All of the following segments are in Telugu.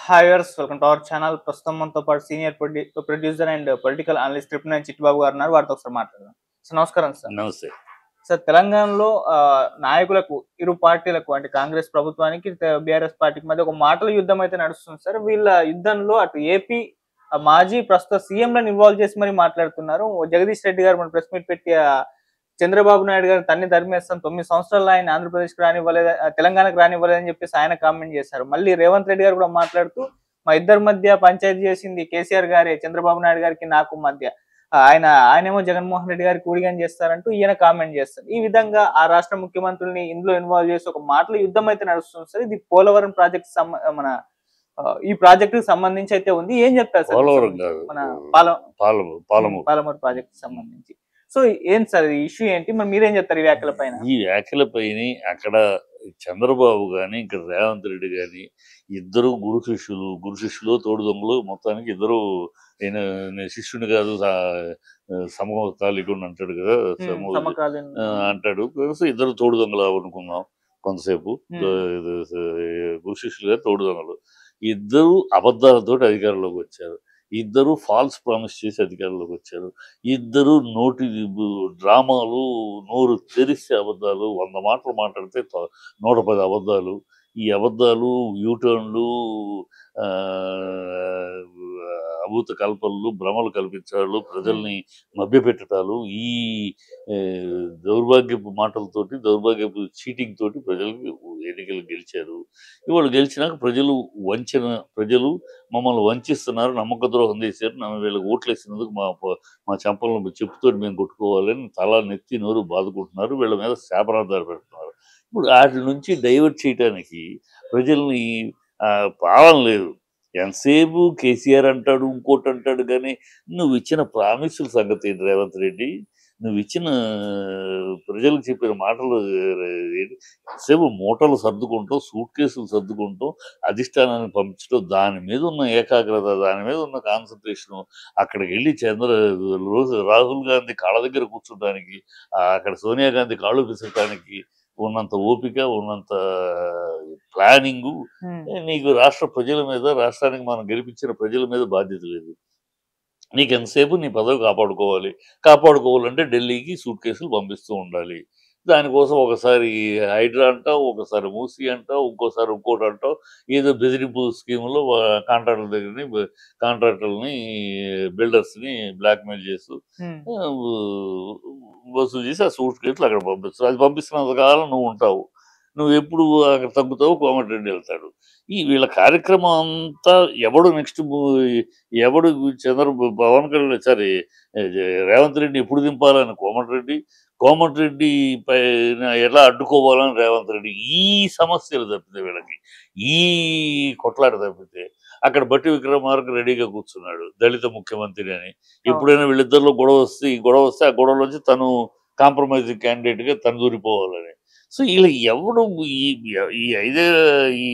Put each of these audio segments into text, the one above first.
Hi viewers, welcome to our channel. ప్రస్తుతం మనతో పాటు senior producer and political analyst trip Chittibabu గారు ఉన్నారు. వారితో ఒకసారి మాట్లాడదాం. సార్ నమస్కారం సార్. నమస్తే. సార్, తెలంగాణలో నాయకులకు ఇరు పార్టీలకు అంటే కాంగ్రెస్ ప్రభుత్వానికి బీఆర్ఎస్ పార్టీకి మధ్య ఒక మాటల యుద్ధం అయితే నడుస్తుంది సార్. వీళ్ళ యుద్ధంలో అటు ఏపీ మాజీ ప్రస్తుత సీఎంలను ఇన్వాల్వ్ చేసి మరి మాట్లాడుతున్నారు. జగదీష్ రెడ్డి గారు మన ప్రెస్ మీట్ పెట్టి చంద్రబాబు నాయుడు గారు తన్ని ధర్మేస్తాం 9 సంవత్సరాలు ఆయన ఆంధ్రప్రదేశ్కి రానివ్వలేదు, తెలంగాణకు రానివ్వలేదని చెప్పేసి ఆయన కామెంట్ చేశారు. మళ్ళీ రేవంత్ రెడ్డి గారు కూడా మాట్లాడుతూ మా ఇద్దరి మధ్య పంచాయతీ చేసింది కేసీఆర్ గారే, చంద్రబాబు నాయుడు గారికి నాకు మధ్య ఆయనేమో జగన్మోహన్ రెడ్డి గారికి ఊడిగం చేస్తారంటూ ఈయన కామెంట్ చేస్తారు. ఈ విధంగా ఆ రాష్ట్ర ముఖ్యమంత్రుల్ని ఇందులో ఇన్వాల్వ్ చేసి ఒక మాటల యుద్ధం అయితే నడుస్తుంది సార్. ఇది పోలవరం ప్రాజెక్ట్ మన ఈ ప్రాజెక్ట్ కి సంబంధించి అయితే ఉంది. ఏం చెప్తారు సార్ పోలవరం కాదు, మన పాలమూరు ప్రాజెక్ట్ సంబంధించి? సో ఏం సార్ ఈ ఇష్యూ ఏంటి, మరి మీరేం చెప్తారు ఈ వ్యాఖ్యల పైన? ఈ వ్యాఖ్యలపైన అక్కడ చంద్రబాబు గాని ఇక్కడ రేవంత్ రెడ్డి గాని ఇద్దరు గురు శిష్యులు తోడు దొంగలు. మొత్తానికి ఇద్దరు నేను శిష్యుని కాదు సమకాలికుని అంటాడు కదా, అంటాడు. సో ఇద్దరు తోడు దొంగలు అనుకుందాం కొంతసేపు. గురు శిష్యులుగా తోడు దొంగలు ఇద్దరు అబద్ధాలతో అధికారంలోకి వచ్చారు. ఇద్దరు ఫాల్స్ ప్రామిస్ చేసి అధికారంలోకి వచ్చారు. ఇద్దరు డ్రామాలు, నోరు తెరిస్తే అబద్ధాలు, 100 మాటలు మాట్లాడితే 110 అబద్ధాలు. ఈ అబద్ధాలు, యూటర్న్లు, అభూత కల్పనలు, భ్రమలు కల్పించాలు, ప్రజల్ని మభ్యపెట్టడాలు, ఈ దౌర్భాగ్యపు మాటలతోటి, దౌర్భాగ్యపు చీటింగ్ తోటి ప్రజలకు ఎన్నికలు గెలిచారు. ఇవాళ గెలిచినాక ప్రజలు మమ్మల్ని వంచిస్తున్నారు, నమ్మక ద్రోహం చేశారు, వీళ్ళకి ఓట్లు వేసినందుకు మా చెంపలను చెప్పుతోటి మేము కొట్టుకోవాలని తల నెత్తి నోరు బాదుకుంటున్నారు. వీళ్ళ మీద శాపనార్థాలు పెడుతున్నారు. ఇప్పుడు వాటి నుంచి డైవర్ట్ చేయడానికి ప్రజల్ని పాలన లేదు. ఎంతసేపు కేసీఆర్ అంటాడు, ఇంకోటి అంటాడు. కానీ నువ్వు ఇచ్చిన ప్రామిసుల సంగతి ఏంటి రేవంత్ రెడ్డి? నువ్వు ఇచ్చిన ప్రజలకు చెప్పిన మాటలు ఎంతసేపు మూటలు సర్దుకుంటాం, సూట్ కేసులు సర్దుకుంటాం, అధిష్టానాన్ని పంపించడం, దాని మీద ఉన్న ఏకాగ్రత, దాని మీద ఉన్న కాన్సన్ట్రేషను, అక్కడికి వెళ్ళి రాహుల్ గాంధీ కాళ్ళ దగ్గర కూర్చోడానికి, అక్కడ సోనియా గాంధీ కాళ్ళు విసరటానికి ఉన్నంత ఓపిక, ఉన్నంత ప్లానింగు నీకు రాష్ట్ర ప్రజల మీద, రాష్ట్రానికి మనం గెలిపించిన ప్రజల మీద బాధ్యత లేదు. నీకు ఎంతసేపు నీ పదవి కాపాడుకోవాలంటే ఢిల్లీకి సూట్ కేసులు పంపిస్తూ ఉండాలి. దానికోసం ఒకసారి హైడ్రా అంటావు, ఒకసారి మూసీ అంటావు, ఇంకోసారి ఇంకోటి అంటావు. ఏదో బెదిరింపు స్కీములో కాంట్రాక్టర్లని, బిల్డర్స్ని బ్లాక్మెయిల్ చేస్తూ వసూలు చేసి ఆ సూట్ కేసులు అక్కడ పంపిస్తారు. అది పంపిస్తున్నంత కాలం నువ్వు ఉంటావు. నువ్వు ఎప్పుడు అక్కడ తగ్గుతావు, కోమటిరెడ్డి వెళ్తాడు. వీళ్ళ కార్యక్రమం అంతా ఎవడు పవన్ కళ్యాణ్ సరే రేవంత్ రెడ్డి ఎప్పుడు దింపాలని కోమటిరెడ్డి పైన ఎలా అడ్డుకోవాలని రేవంత్ రెడ్డి. ఈ సమస్యలు తప్పితే వీళ్ళకి, ఈ కొట్లాట తప్పితే అక్కడ బట్టి విక్రమార్క రెడీగా కూర్చున్నాడు దళిత ముఖ్యమంత్రి అని. ఎప్పుడైనా వీళ్ళిద్దరిలో గొడవ వస్తే ఆ గొడవలోంచి తను కాంప్రమైజింగ్ క్యాండిడేట్గా తను దూరిపోవాలని. సో ఇలా ఎవడు ఈ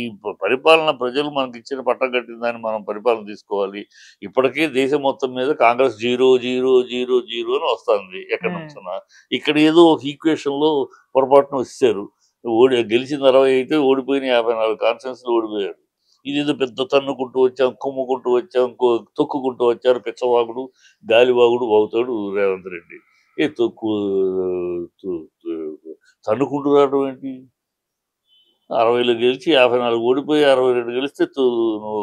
పరిపాలన ప్రజలు మనకి ఇచ్చిన పట్టం కట్టిన దాన్ని మనం పరిపాలన తీసుకోవాలి. ఇప్పటికే దేశం మొత్తం మీద కాంగ్రెస్ 0-0-0-0 అని వస్తుంది ఎక్కడ నుంచున్నా. ఇక్కడ ఏదో ఒక ఈక్వేషన్లో పొరపాటున వచ్చారు. గెలిచిన 60 అయితే ఓడిపోయిన 54 కాన్స్టిట్యూన్సీలు ఓడిపోయారు. ఇదేదో పెద్ద తన్నుకుంటూ వచ్చాం, కుమ్ముకుంటూ వచ్చాం, తొక్కుకుంటూ వచ్చారు. పిచ్చవాగుడు, గాలివాగుడు వాగుతాడు రేవంత్ రెడ్డి. తన్నుకుంటూ రావడం ఏంటి? 60లో గెలిచి 54 ఓడిపోయి 62 గెలిస్తే నువ్వు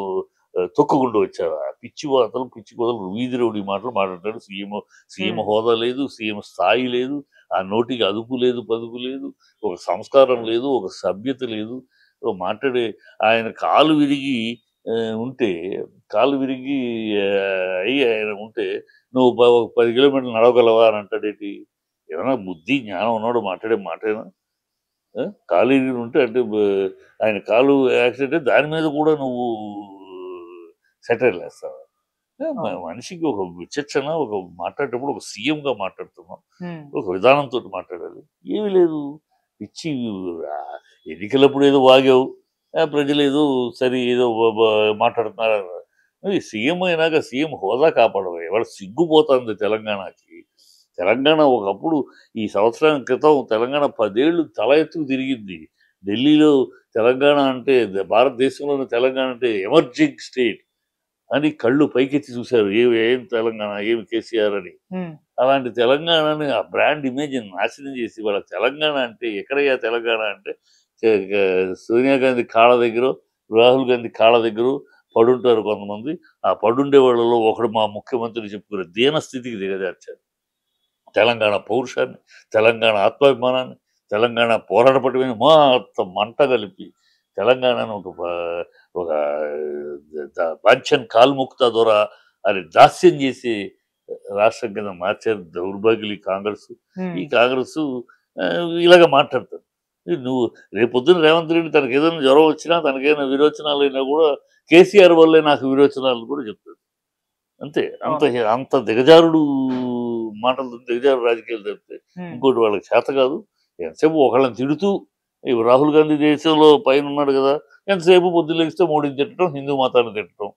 తొక్కుకుంటూ వచ్చావా? పిచ్చి కోతలు వీధి రౌడీ మాటలు మాట్లాడతాడు. సీఎం హోదా లేదు, సీఎం స్థాయి లేదు, ఆ నోటికి అదుపు లేదు, పదుపు లేదు, ఒక సంస్కారం లేదు, ఒక సభ్యత లేదు. మాట్లాడే ఆయన కాలు విరిగి ఆయన ఉంటే నువ్వు 10 కిలోమీటర్లు నడవగలవా అని అంటాడేంటి? ఏమైనా బుద్ధి జ్ఞానం ఉన్నాడు మాట్లాడే మాటేనా? కాలు ఇరిగి ఉంటే అంటే ఆయన కాలు యాక్సిడెంట్ దాని మీద కూడా నువ్వు సెటైర్లు వేస్తావా? మనిషికి ఒక విచక్షణ, ఒక మాట్లాడేటప్పుడు ఒక సీఎంగా మాట్లాడుతున్నాం, ఒక విధానంతో మాట్లాడాలి. ఏమీ లేదు. పిచ్చి ఎన్నికలప్పుడు ఏదో వాగావు, ప్రజలు ఏదో ఏదో మాట్లాడుతున్నారు. సీఎం అయినాక సీఎం హోదా కాపాడవు. ఎవరు సిగ్గుపోతుంది తెలంగాణకి. తెలంగాణ ఒకప్పుడు ఈ సంవత్సరం క్రితం తెలంగాణ 10 ఏళ్ళు తల ఎత్తుకు తిరిగింది. ఢిల్లీలో తెలంగాణ అంటే భారతదేశంలోని తెలంగాణ అంటే ఎమర్జింగ్ స్టేట్ అని కళ్ళు పైకెత్తి చూశారు. ఏం తెలంగాణ, ఏమి కేసీఆర్ అని. అలాంటి తెలంగాణని ఆ బ్రాండ్ ఇమేజ్‌ని నాశనం చేసి ఇవాళ తెలంగాణ అంటే ఎక్కడయ్యా తెలంగాణ అంటే సోనియా గాంధీ కాళ్ళ దగ్గరో, రాహుల్ గాంధీ కాళ్ళ దగ్గరో పడుంటారు కొంతమంది. ఆ పడుండే వాళ్ళలో ఒకడు మా ముఖ్యమంత్రి చెప్పుకునే దీనస్థితికి దిగజార్చారు. తెలంగాణ పౌరుషాన్ని, తెలంగాణ ఆత్మాభిమానాన్ని, తెలంగాణ పోరాట పటిమని మొత్తం మంట కలిపి తెలంగాణను ఒక బాంఛన్ కాల్ముక్తా దొర అని దాస్యం చేసి రాష్ట్రం కింద మార్చారు దౌర్భాగ్యులు ఈ కాంగ్రెస్. ఈ కాంగ్రెస్ ఇలాగ మాట్లాడతారు. నువ్వు రేపొద్దున రేవంత్ రెడ్డి తనకి ఏదైనా జ్వరం వచ్చినా, తనకేదైనా విరోచనాలు అయినా కూడా కేసీఆర్ వల్లే నాకు విరోచనాలు కూడా చెప్తాడు. అంతే. అంత దిగజారుడు మాటలు, దిగజారు రాజకీయాలు తప్పితే ఇంకోటి వాళ్ళకి చేత కాదు. ఎంతసేపు ఒకళ్ళని తిడుతూ ఇప్పుడు రాహుల్ గాంధీ దేశంలో పైన ఉన్నాడు కదా, ఎంతసేపు పొద్దున్న లెగిస్తే మోడీని తిట్టడం, హిందూ మతాన్ని తిట్టడం,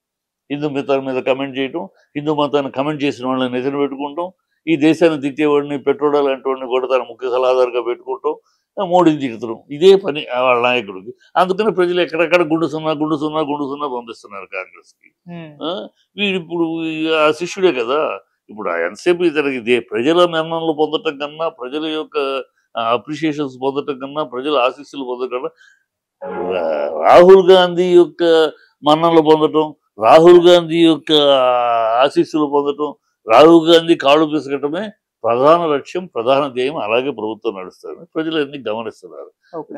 హిందూ మతాల మీద కమెంట్ చేయటం, హిందూ మతాన్ని కమెంట్ చేసిన వాళ్ళని నిజం పెట్టుకుంటాం, ఈ దేశాన్ని తిట్టేవాడిని పెట్రోడా లాంటి వాడిని కూడా తన ముఖ్య సలహాదారుగా పెట్టుకుంటాం, మోడీని తిడతాం. ఇదే పని వాళ్ళ నాయకుడికి. అందుకని ప్రజలు ఎక్కడెక్కడ గుండు సున్నా పంపిస్తున్నారు కాంగ్రెస్కి. వీడు ఇప్పుడు ఆ శిష్యుడే కదా. ఇప్పుడు ఎంతసేపు ఇతనికి ప్రజల మన్ననలు పొందటం కన్నా, ప్రజల యొక్క అప్రిషియేషన్స్ పొందటం కన్నా, ప్రజల ఆశీస్సులు పొందటం కన్నా రాహుల్ గాంధీ యొక్క మన్ననలు పొందటం, రాహుల్ గాంధీ యొక్క ఆశీస్సులు పొందటం, రాహుల్ గాంధీ కాళ్ళు పిసకటమే ప్రధాన లక్ష్యం, ప్రధాన ధ్యేయం. అలాగే ప్రభుత్వం నడుస్తారు. ప్రజలు అన్ని గమనిస్తున్నారు.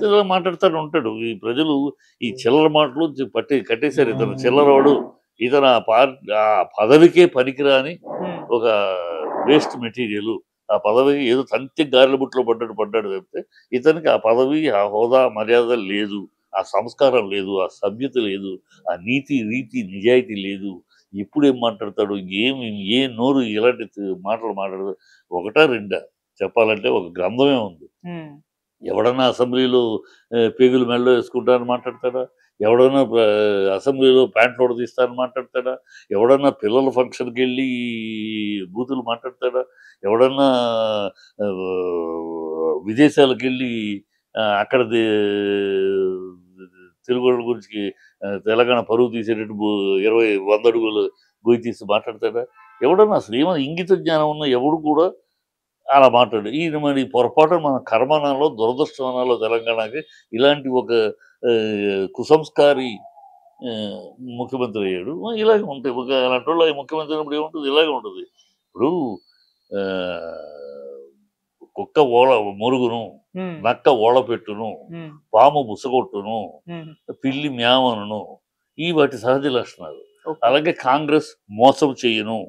ఇలా మాట్లాడుతూ ఉంటాడు. ఈ ప్రజలు ఈ చిల్లర మాటలు కట్టేశారు. ఇతను చిల్లరవాడు, ఇతను ఆ పదవికే పనికిరాని ఒక వేస్ట్ మెటీరియల్. ఆ పదవి ఏదో తంతి గారెల బుట్లో పడ్డాడు తప్పితే ఇతనికి ఆ పదవి, ఆ హోదా, మర్యాద లేదు, ఆ సంస్కారం లేదు, ఆ సభ్యత లేదు, ఆ నీతి, రీతి, నిజాయితీ లేదు. ఎప్పుడు ఏం మాట్లాడతాడు, ఏ నోరు ఇలాంటి మాటలు మాట్లాడదు. ఒకటా రెండా చెప్పాలంటే ఒక గ్రంథమే ఉంది. ఎవడన్నా అసెంబ్లీలో పేగులు మెడలో వేసుకుంటానని మాట్లాడతాడా? ఎవడన్నా అసెంబ్లీలో ప్యాంట్లు తీస్తానని మాట్లాడతాడా? ఎవడన్నా పిల్లల ఫంక్షన్కి వెళ్ళి బూతులు మాట్లాడతాడా? ఎవడన్నా విదేశాలకు వెళ్ళి అక్కడ తెలుగు గురించి తెలంగాణ పరువు తీసేటట్టు 100 అడుగులు గొయ్యి తీసి మాట్లాడతాడా? ఎవడన్నా అసలు ఏమైనా ఇంగిత జ్ఞానం ఉన్న ఎవడు కూడా అలా మాట్లాడు. ఈయన మరి పొరపాటు మన కర్మనాలో, దురదృష్టమనాలో తెలంగాణకి ఇలాంటి ఒక కుసంస్కారి ముఖ్యమంత్రి అయ్యాడు. ఇలాగే ఉంటాయి. అలాంటి వాళ్ళు ముఖ్యమంత్రి అయినప్పుడు ఏముంటుంది, ఇలాగే ఉంటుంది. ఇప్పుడు కుక్క మురుగును, నక్క పెట్టును, పాము బుసగొట్టును, పిల్లి మ్యావనును, ఈ వాటి సహజ లక్షణాలు. అలాగే కాంగ్రెస్ మోసం చెయ్యను,